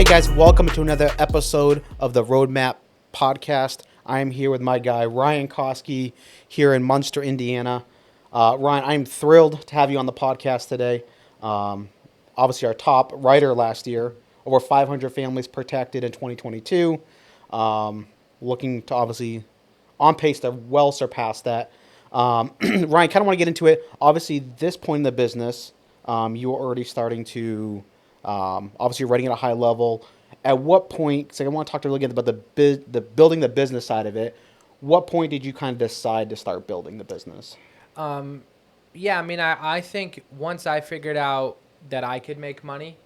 Hey guys, welcome to another episode of the RoadMap podcast. I am here with my guy Ryan Koske here in Munster, Indiana. Ryan, I'm thrilled to have you on the podcast today. Obviously, our top writer last year, over 500 families protected in 2022. Looking to obviously on pace to well surpass that. Ryan, kind of want to get into it. Obviously, this point in the business, you are already starting to, obviously, you're writing at a high level. At what point? Because I want to talk to you again about the building the business side of it. What point did you kind of decide to start building the business? Yeah, I mean, I think once I figured out that I could make money,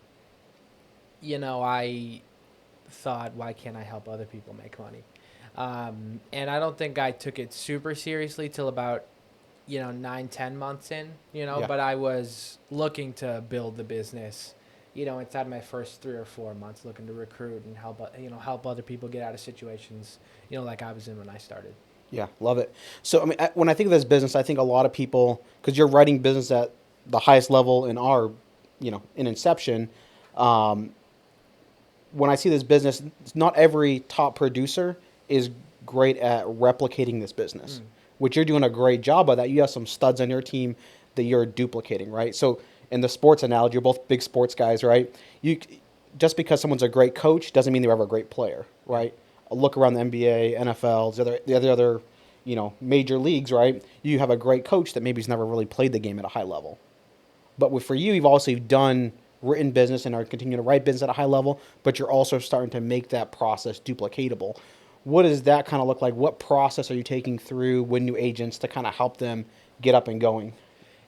I thought, why can't I help other people make money? And I don't think I took it super seriously till about, 9, 10 months in, Yeah. but I was looking to build the business, inside my first 3 or 4 months, looking to recruit and help other people get out of situations, like I was in when I started. Yeah, love it. So, I mean, when I think of this business, I think a lot of people, because you're writing business at the highest level in our, in Inception. Um, when I see this business, not every top producer is great at replicating this business, which you're doing a great job of that. You have some studs on your team that you're duplicating, right? So, in the sports analogy, you're both big sports guys, right? You just because someone's a great coach doesn't mean they're ever a great player, right? A look around the NBA, NFL, the other, major leagues, right? You have a great coach that maybe has never really played the game at a high level. But for you, you've also done written business and are continuing to write business at a high level, but you're also starting to make that process duplicatable. What does that kind of look like? What process are you taking through with new agents to kind of help them get up and going?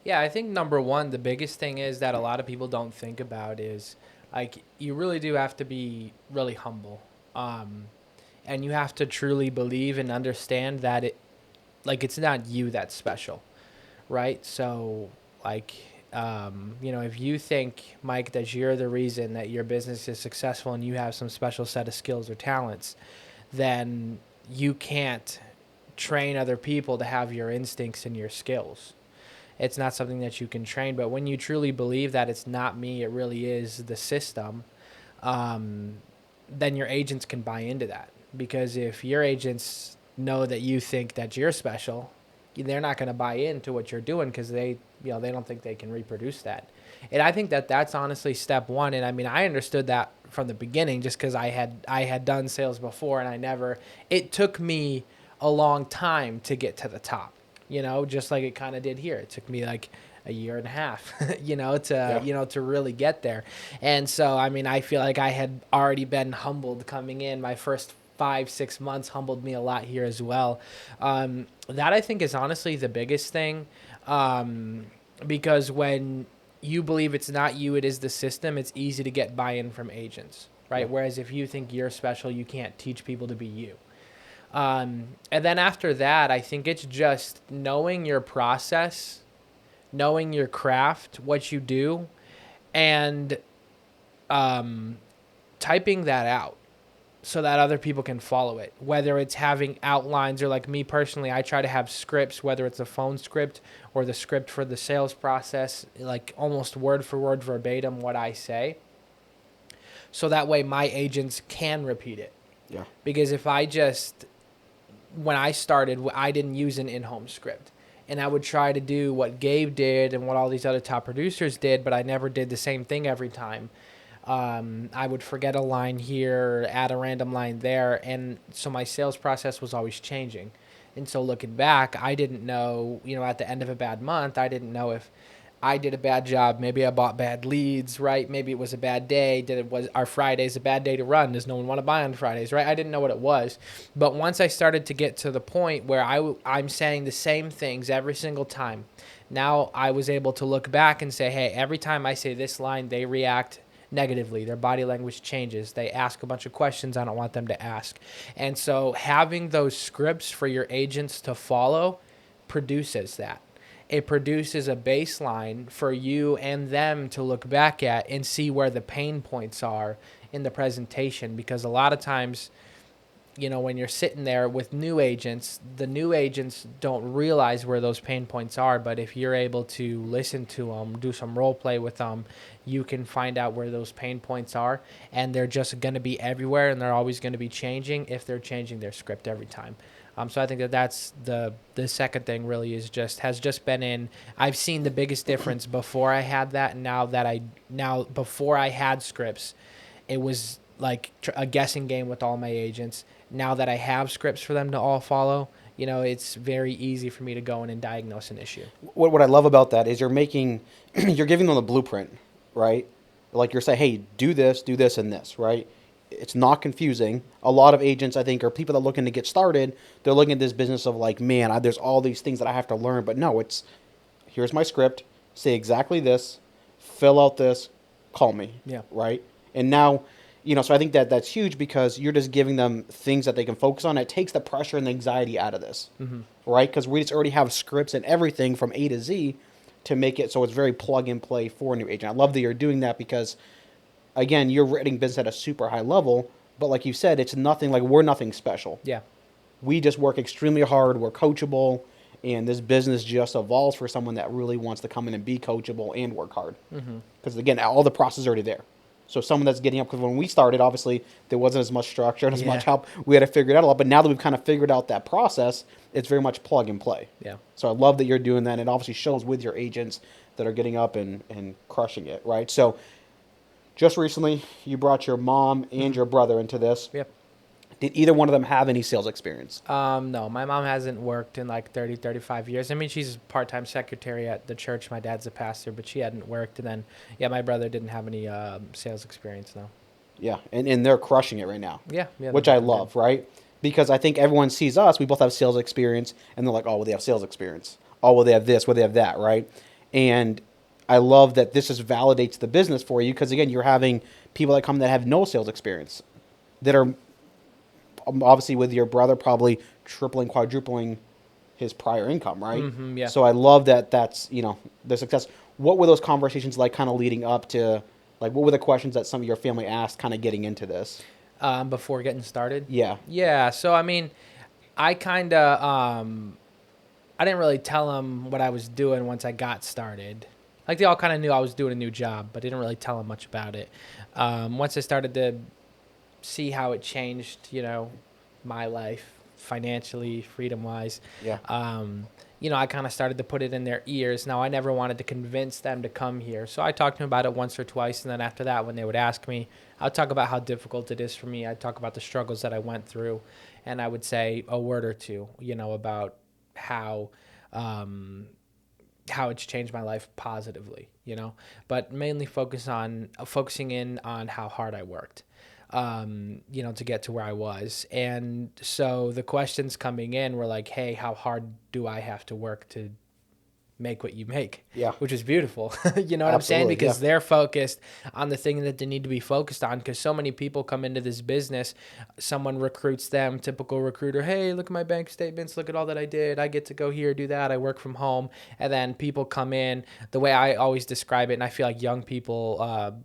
Yeah, I think number one, the biggest thing is that a lot of people don't think about is like you really do have to be really humble. And you have to truly believe and understand that it's not you that's special, right? So like, if you think, Mike, that you're the reason that your business is successful and you have some special set of skills or talents, then you can't train other people to have your instincts and your skills. It's not something that you can train. But when you truly believe that it's not me, it really is the system, then your agents can buy into that. Because if your agents know that you think that you're special, they're not going to buy into what you're doing because they don't think they can reproduce that. And I think that that's honestly step one. And I mean, I understood that from the beginning just because I had done sales before, and it took me a long time to get to the top, just like it kind of did here. It took me like a year and a half, Yeah. to really get there. And so, I mean, I feel like I had already been humbled coming in. My first 5, 6 months humbled me a lot here as well. That I think is honestly the biggest thing, because when you believe it's not you, it is the system, it's easy to get buy-in from agents, right? Yeah. Whereas if you think you're special, you can't teach people to be you. And then after that, I think it's just knowing your process, knowing your craft, what you do, and typing that out so that other people can follow it. Whether it's having outlines or, like me personally, I try to have scripts, whether it's a phone script or the script for the sales process, like almost word for word verbatim what I say. So that way my agents can repeat it. Yeah. Because when I started, I didn't use an in-home script. And I would try to do what Gabe did and what all these other top producers did, but I never did the same thing every time. I would forget a line here, add a random line there, and so my sales process was always changing. And so looking back, I didn't know, at the end of a bad month, I didn't know if I did a bad job. Maybe I bought bad leads, right? Maybe it was a bad day. Was our Fridays a bad day to run? Does no one want to buy on Fridays, right? I didn't know what it was. But once I started to get to the point where I'm saying the same things every single time, now I was able to look back and say, hey, every time I say this line, they react negatively. Their body language changes. They ask a bunch of questions I don't want them to ask. And so having those scripts for your agents to follow produces that. It produces a baseline for you and them to look back at and see where the pain points are in the presentation. Because a lot of times when you're sitting there with new agents, the new agents don't realize where those pain points are. But if you're able to listen to them, do some role play with them, you can find out where those pain points are. And they're just going to be everywhere, and they're always going to be changing if they're changing their script every time. So I think that's the second thing really has just been in. I've seen the biggest difference before I had that, and now before I had scripts, it was like a guessing game with all my agents. Now that I have scripts for them to all follow, it's very easy for me to go in and diagnose an issue. What I love about that is you're making, you're giving them the blueprint, right? Like you're saying, hey, do this, and this, right? It's not confusing. A lot of agents, I think, are people that are looking to get started. They're looking at this business of like, man, there's all these things that I have to learn. But no, it's, here's my script, say exactly this, fill out this, call me. Yeah. Right? And now, so I think that's huge because you're just giving them things that they can focus on. It takes the pressure and the anxiety out of this, right? Because we just already have scripts and everything from A to Z to make it so it's very plug and play for a new agent. I love that you're doing that because, again, you're writing business at a super high level, but like you said, it's nothing like we're nothing special. Yeah. We just work extremely hard. We're coachable, and this business just evolves for someone that really wants to come in and be coachable and work hard. Because again, all the process is already there. So someone that's getting up, because when we started, obviously, there wasn't as much structure and as much help. We had to figure it out a lot. But now that we've kind of figured out that process, it's very much plug and play. Yeah. So I love that you're doing that. And it obviously shows with your agents that are getting up and crushing it, right? So just recently, you brought your mom and your brother into this. Yep. Did either one of them have any sales experience? No, my mom hasn't worked in like 35 years. I mean, she's part-time secretary at the church. My dad's a pastor, but she hadn't worked. And then, my brother didn't have any sales experience, no. Yeah, and they're crushing it right now. Yeah. Which I love, right? Because I think everyone sees us, we both have sales experience, and they're like, oh, well, they have sales experience. Oh, well, they have this, well, they have that, right? And I love that this just validates the business for you because, again, you're having people that come that have no sales experience that are obviously with your brother probably tripling, quadrupling his prior income, right? Yeah. So I love that that's, the success. What were those conversations like kind of leading up to, like, what were the questions that some of your family asked kind of getting into this? Before getting started? Yeah. Yeah. So, I mean, I kind of, I didn't really tell them what I was doing once I got started. Like, they all kind of knew I was doing a new job, but I didn't really tell them much about it. Once I started to see how it changed, my life financially, freedom-wise. Yeah. I kind of started to put it in their ears. Now, I never wanted to convince them to come here. So I talked to them about it once or twice. And then after that, when they would ask me, I'd talk about how difficult it is for me. I'd talk about the struggles that I went through. And I would say a word or two, about how it's changed my life positively, but mainly focusing in on how hard I worked. To get to where I was. And so the questions coming in were like, hey, how hard do I have to work to make what you make? Yeah. Which is beautiful. You know what I'm saying? Because they're focused on the thing that they need to be focused on. Because so many people come into this business, someone recruits them, typical recruiter, hey, look at my bank statements, look at all that I did. I get to go here, do that. I work from home. And then people come in, the way I always describe it, and I feel like young people,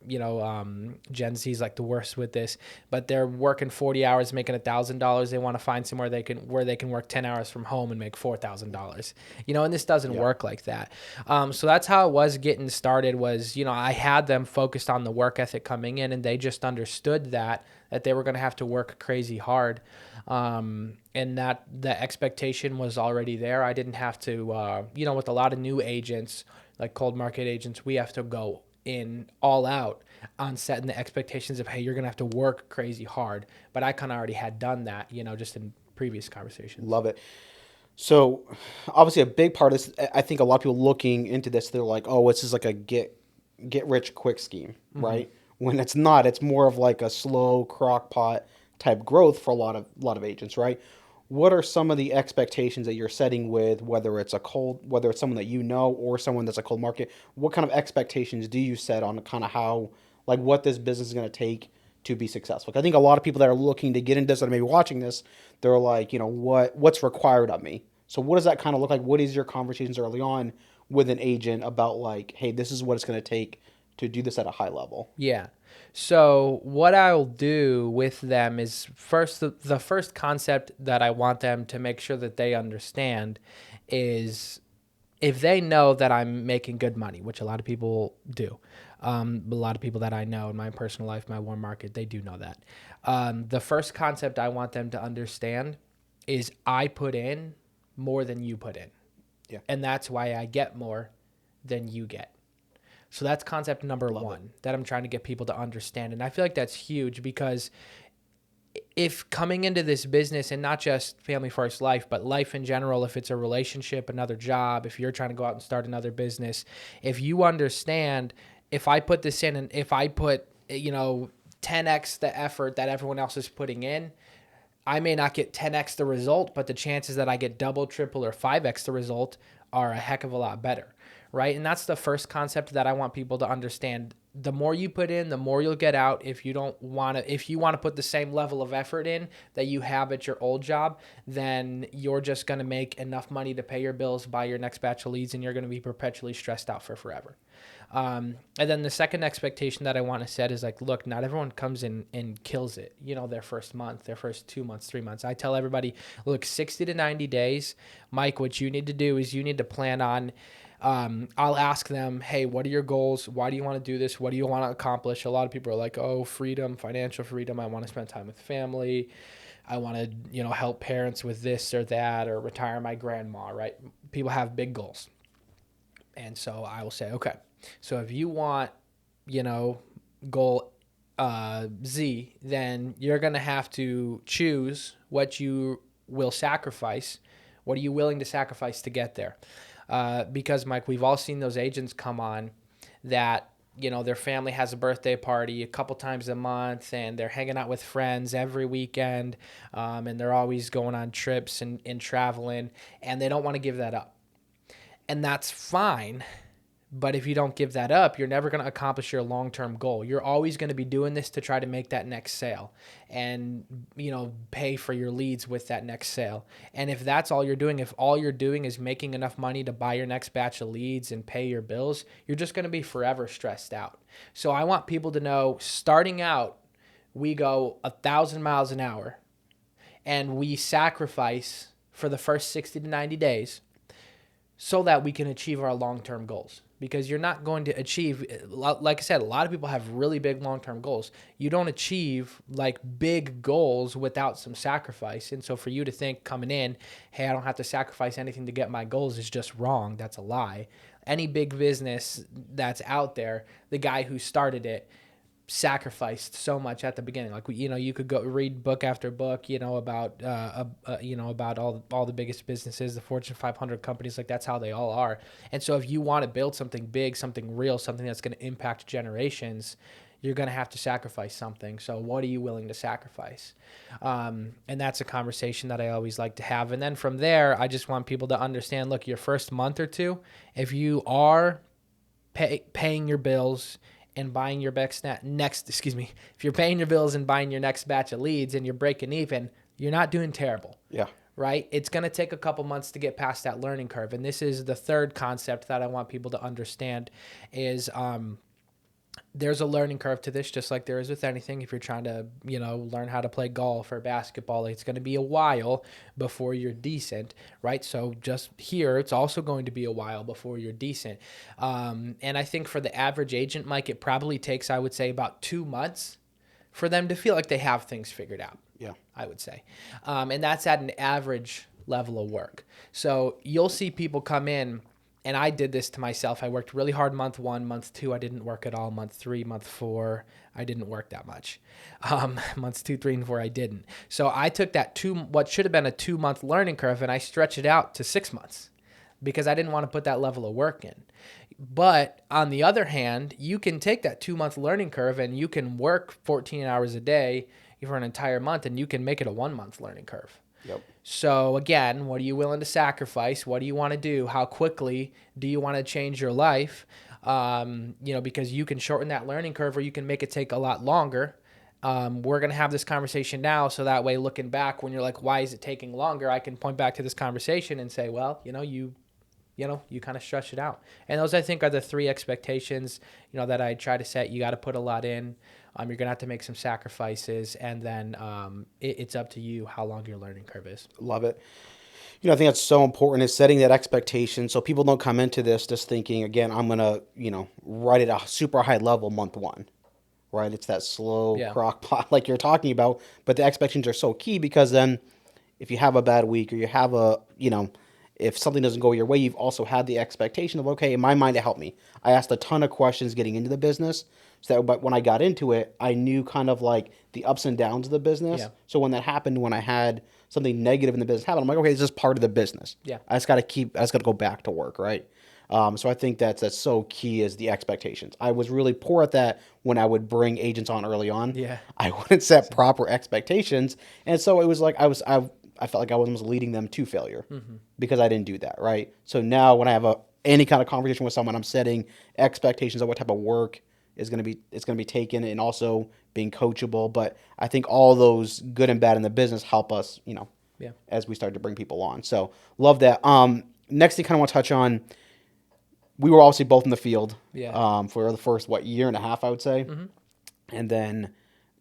Gen Z is like the worst with this, but they're working 40 hours, making $1,000. They want to find somewhere where they can work 10 hours from home and make $4,000, and this doesn't work like that. So that's how it was getting started was, I had them focused on the work ethic coming in, and they just understood that they were going to have to work crazy hard. And that the expectation was already there. I didn't have to, with a lot of new agents, like cold market agents, we have to go in all out on setting the expectations of, hey, you're going to have to work crazy hard. But I kind of already had done that, just in previous conversations. Love it. So obviously a big part of this, I think a lot of people looking into this, they're like, oh, this is like a get rich quick scheme, right? When it's not, it's more of like a slow crock pot type growth for a lot of agents, right? What are some of the expectations that you're setting with whether it's someone that or someone that's a cold market? What kind of expectations do you set on kind of how, like, what this business is going to take to be successful? I think a lot of people that are looking to get into this that are maybe watching this, they're like, what's required of me? So what does that kind of look like? What is your conversations early on with an agent about like, hey, this is what it's going to take to do this at a high level. Yeah. So what I'll do with them is first, the first concept that I want them to make sure that they understand is, if they know that I'm making good money, which a lot of people do, a lot of people that I know in my personal life, my warm market, they do know that. The first concept I want them to understand is I put in more than you put in. Yeah. And that's why I get more than you get. So that's concept number one that I'm trying to get people to understand. And I feel like that's huge, because if coming into this business, and not just Family First Life, but life in general, if it's a relationship, another job, if you're trying to go out and start another business, if you understand, if I put this in and if I put, 10x the effort that everyone else is putting in, I may not get 10x the result, but the chances that I get double, triple, or 5x the result are a heck of a lot better, right? And that's the first concept that I want people to understand. The more you put in, the more you'll get out. If you want to put the same level of effort in that you have at your old job, then you're just going to make enough money to pay your bills, buy your next batch of leads, and you're going to be perpetually stressed out for forever. And then the second expectation that I want to set is like, look, not everyone comes in and kills it, their first month, their first 2 months, 3 months. I tell everybody, look, 60 to 90 days, Mike, what you need to do is you need to plan on, I'll ask them, hey, what are your goals? Why do you want to do this? What do you want to accomplish? A lot of people are like, oh, freedom, financial freedom. I want to spend time with family. I want to, help parents with this or that, or retire my grandma, right? People have big goals. And so I will say, okay, so if you want, goal Z, then you're going to have to choose what you will sacrifice. What are you willing to sacrifice to get there? Because, Mike, we've all seen those agents come on that, their family has a birthday party a couple times a month, and they're hanging out with friends every weekend, and they're always going on trips and traveling, and they don't want to give that up. And that's fine. But if you don't give that up, you're never going to accomplish your long-term goal. You're always going to be doing this to try to make that next sale and, pay for your leads with that next sale. And if that's all you're doing, if all you're doing is making enough money to buy your next batch of leads and pay your bills, you're just going to be forever stressed out. So I want people to know, starting out, we go 1,000 miles an hour, and we sacrifice for the first 60 to 90 days so that we can achieve our long-term goals. Because you're not going to achieve, like I said, a lot of people have really big long-term goals. You don't achieve like big goals without some sacrifice. And so for you to think coming in, hey, I don't have to sacrifice anything to get my goals, is just wrong. That's a lie. Any big business that's out there, the guy who started it sacrificed so much at the beginning. Like, you could go read book after book, about about all the biggest businesses, the Fortune 500 companies. Like, that's how they all are. And so if you want to build something big, something real, something that's going to impact generations, you're going to have to sacrifice something. So what are you willing to sacrifice? And that's a conversation that I always like to have. And then from there, I just want people to understand, look, your first month or two, if you are paying your bills and buying your if you're paying your bills and buying your next batch of leads and you're breaking even, you're not doing terrible. Yeah. Right? It's going to take a couple months to get past that learning curve. And this is the third concept that I want people to understand is, there's a learning curve to this, just like there is with anything. If you're trying to, learn how to play golf or basketball, it's going to be a while before you're decent, right? So just here, it's also going to be a while before you're decent. And I think for the average agent, Mike, it probably takes, I would say, about 2 months for them to feel like they have things figured out. Yeah. I would say. And that's at an average level of work. So you'll see people come in, and I did this to myself. I worked really hard month 1, month 2, I didn't work at all. Month 3, month 4, I didn't work that much. Months 2, 3, and 4, I didn't. So I took that what should have been a 2-month learning curve, and I stretched it out to 6 months because I didn't want to put that level of work in. But on the other hand, you can take that 2-month learning curve and you can work 14 hours a day for an entire month, and you can make it a 1-month learning curve. Yep. So again, what are you willing to sacrifice? What do you want to do? How quickly do you want to change your life? Because you can shorten that learning curve, or you can make it take a lot longer. We're going to have this conversation now, so that way, looking back, when you're like, why is it taking longer? I can point back to this conversation and say, well, you you kind of stretch it out. And those, I think, are the 3 expectations, that I try to set. You got to put a lot in. You're going to have to make some sacrifices. And then it's up to you how long your learning curve is. Love it. I think that's so important is setting that expectation so people don't come into this just thinking, again, I'm going to, write at a super high level month 1, right? It's that slow Yeah. crock pot like you're talking about. But the expectations are so key because then if you have a bad week or you have if something doesn't go your way, you've also had the expectation of, okay, in my mind, it helped me. I asked a ton of questions getting into the business so that but when I got into it, I knew kind of like the ups and downs of the business. Yeah. So when that happened, when I had something negative in the business happen, I'm like, okay, this is part of the business. Yeah. I just got to go back to work, right? So I think that's so key is the expectations. I was really poor at that when I would bring agents on early on. Yeah. I wouldn't set proper expectations, and so it was like I felt like I was almost leading them to failure because I didn't do that, right? So now when I have any kind of conversation with someone, I'm setting expectations of what type of work it's going to be taken, and also being coachable. But I think all those good and bad in the business help us, Yeah. as we start to bring people on. So love that. Next thing I kind of want to touch on, we were obviously both in the field for the first, year and a half, I would say. And then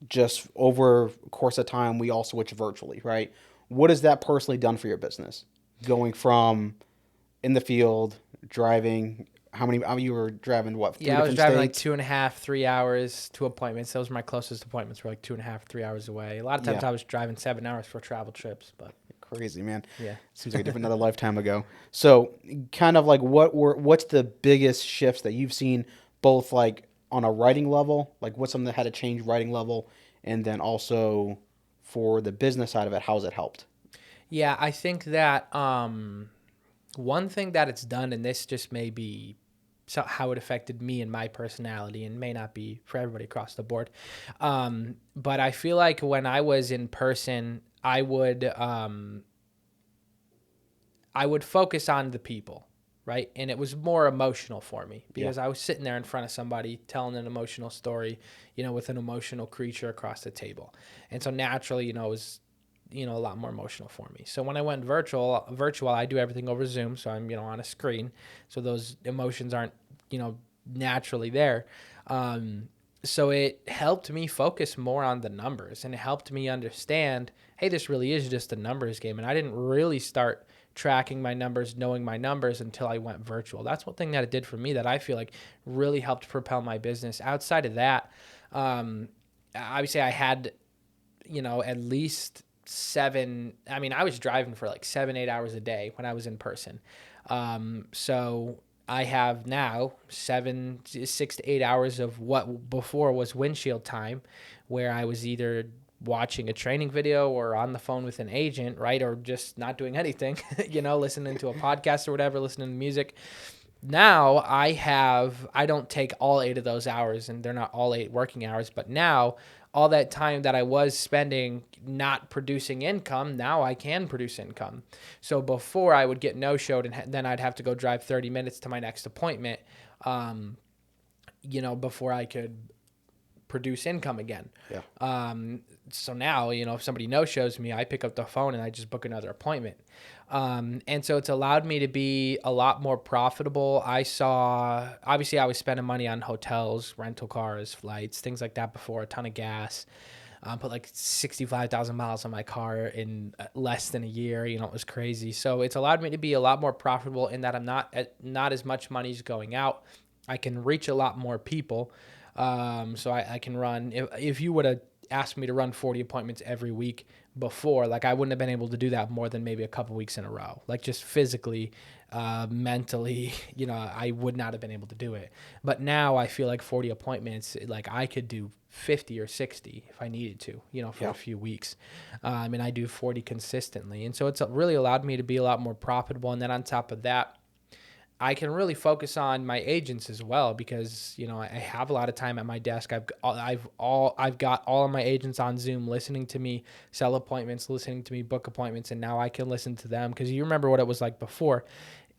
just over the course of time, we all switched virtually, right? What has that personally done for your business? Going from in the field, driving, you were driving, what, 3 Yeah, I was different driving states? like 2.5, 3 hours to appointments. Those were my closest appointments, were like 2.5, 3 hours away. A lot of times Yeah. I was driving 7 hours for travel trips, but Crazy, man. yeah. Seems like a different another lifetime ago. So kind of like what's the biggest shifts that you've seen both like on a writing level, like what's something that had to change writing level, and then also for the business side of it, how's it helped? Yeah, I think that one thing that it's done, and this just may be how it affected me and my personality, and may not be for everybody across the board. But I feel like when I was in person, I would focus on the people, right? And it was more emotional for me because I was sitting there in front of somebody telling an emotional story, with an emotional creature across the table. And so naturally, it was, a lot more emotional for me. So when I went virtual, I do everything over Zoom. So I'm, on a screen. So those emotions aren't, naturally there. So it helped me focus more on the numbers, and it helped me understand, hey, this really is just a numbers game. And I didn't really start tracking my numbers, knowing my numbers until I went virtual. That's one thing that it did for me that I feel like really helped propel my business. Outside of that, obviously I had, at least I was driving for like 7-8 hours a day when I was in person. So I have now 6 to 8 hours of what before was windshield time, where I was either watching a training video or on the phone with an agent, right? Or just not doing anything, listening to a podcast or whatever, listening to music. Now I don't take all 8 of those hours, and they're not all 8 working hours, but now all that time that I was spending not producing income, now I can produce income. So before I would get no-showed, and then I'd have to go drive 30 minutes to my next appointment, before I could produce income again. Yeah. So now, if somebody no-shows me, I pick up the phone and I just book another appointment. And so it's allowed me to be a lot more profitable. Obviously I was spending money on hotels, rental cars, flights, things like that before, a ton of gas. Put like 65,000 miles on my car in less than a year. It was crazy. So it's allowed me to be a lot more profitable in that I'm not as much money's going out. I can reach a lot more people. So I can run, if you would have asked me to run 40 appointments every week before, like I wouldn't have been able to do that more than maybe a couple weeks in a row. Like just physically, mentally, I would not have been able to do it. But now I feel like 40 appointments, like I could do 50 or 60 if I needed to, for a few weeks. And I do 40 consistently. And so it's really allowed me to be a lot more profitable. And then on top of that, I can really focus on my agents as well because, I have a lot of time at my desk. I've got all of my agents on Zoom listening to me sell appointments, listening to me book appointments, and now I can listen to them because you remember what it was like before.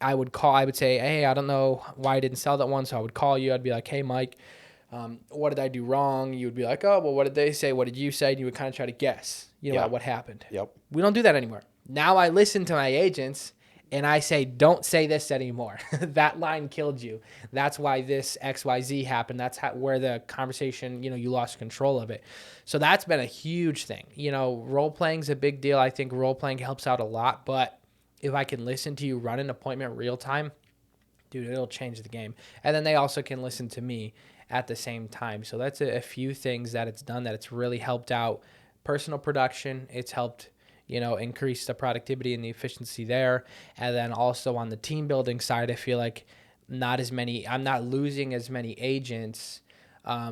I would say, hey, I don't know why I didn't sell that one. So I would call you. I'd be like, hey, Mike, what did I do wrong? You would be like, oh, well, what did they say? What did you say? And you would kind of try to guess, what happened. Yep. We don't do that anymore. Now I listen to my agents and I say, don't say this anymore. That line killed you. That's why this XYZ happened. That's where the conversation, you lost control of it. So that's been a huge thing. Role playing is a big deal. I think role playing helps out a lot, but if I can listen to you run an appointment real time, dude, it'll change the game. And then they also can listen to me at the same time. So that's a few things that it's done that it's really helped out personal production. It's helped, increase the productivity and the efficiency there. And then also on the team building side, I feel like I'm not losing as many agents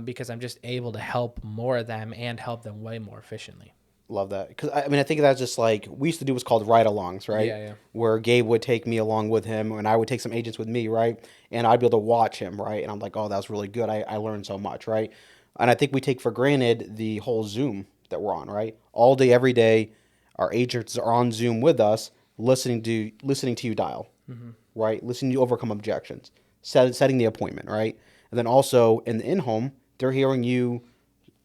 because I'm just able to help more of them and help them way more efficiently. Love that. Because, I think that's just like, we used to do what's called ride-alongs, right? Yeah, yeah. Where Gabe would take me along with him, and I would take some agents with me, right? And I'd be able to watch him, right? And I'm like, oh, that was really good. I learned so much, right? And I think we take for granted the whole Zoom that we're on, right? All day, every day, our agents are on Zoom with us, listening to you dial, right? Listening to you overcome objections, setting the appointment, right? And then also in the in-home, they're hearing you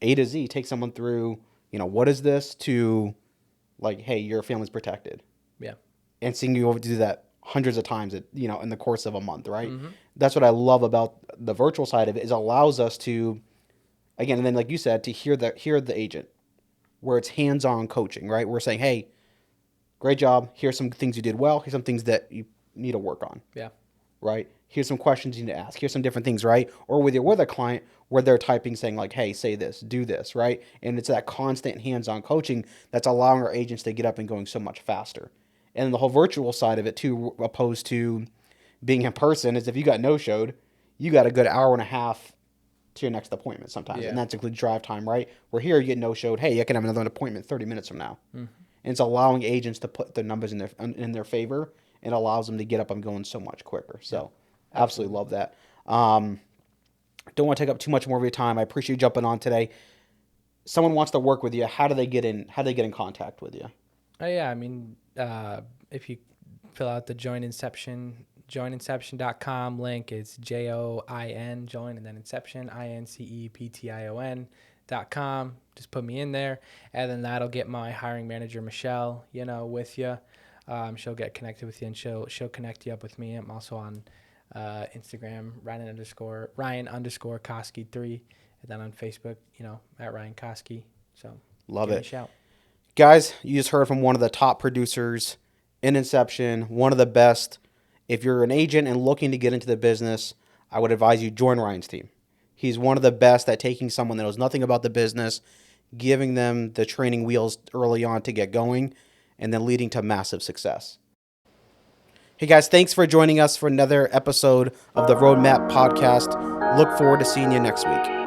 A to Z take someone through, what is this, to like, hey, your family's protected, Yeah. and seeing you over do that hundreds of times, in the course of a month, right? That's what I love about the virtual side of it, is it allows us to, again, and then like you said, to hear the agent, where it's hands-on coaching, right? We're saying, hey, great job. Here's some things you did well. Here's some things that you need to work on, Yeah. right? Here's some questions you need to ask. Here's some different things, right? Or with a client where they're typing saying like, hey, say this, do this, right? And it's that constant hands-on coaching that's allowing our agents to get up and going so much faster. And the whole virtual side of it too, opposed to being in person, is if you got no-showed, you got a good hour and a half to your next appointment sometimes. Yeah. And that's includes drive time, right? Where here you get no-showed, hey, I can have another appointment 30 minutes from now. And it's allowing agents to put the numbers in their favor, and allows them to get up and going so much quicker. So absolutely love that. Don't want to take up too much more of your time. I appreciate you jumping on today. Someone wants to work with you. How do they get in contact with you? Oh yeah, I mean, if you fill out the joininception.com link, it's JOIN, join, and then Inception, INCEPTION.com. Just put me in there, and then that'll get my hiring manager Michelle, with you. She'll get connected with you, and she'll connect you up with me. I'm also on Instagram, Ryan_Koske 3, and then on Facebook, at Ryan Koske. So Love give me it. a shout. Guys, you just heard from one of the top producers in Inception, one of the best. If you're an agent and looking to get into the business, I would advise you join Ryan's team. He's one of the best at taking someone that knows nothing about the business, giving them the training wheels early on to get going, and then leading to massive success. Hey guys, thanks for joining us for another episode of the RoadMap podcast. Look forward to seeing you next week.